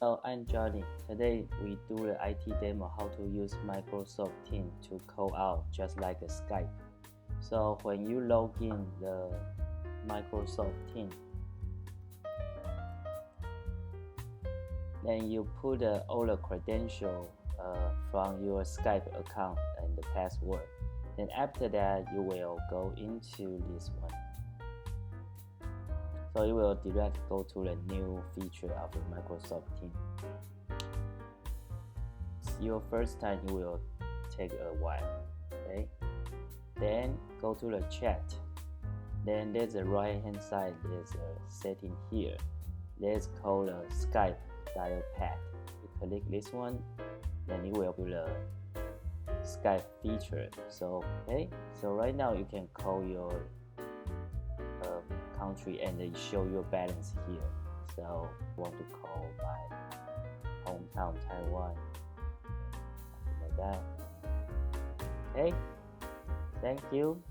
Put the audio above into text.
Hello, I'm Johnny. Today we do the IT demo how to use Microsoft Teams to call out just like a Skype. So when you log in the Microsoft Teams, then you put all the credentials from your Skype account and the password. Then after that, you will go into this one. So you will direct go to the new feature of the Microsoft Teams. Your first time you will take a while, okay? Then go to the chat. Then there's the right hand side, there's a setting here. Let's call the Skype dial pad. You click this one, then it will be the Skype feature. So right now you can call your country and they show your balance here. So I want to call my hometown Taiwan, something like that. Okay, thank you.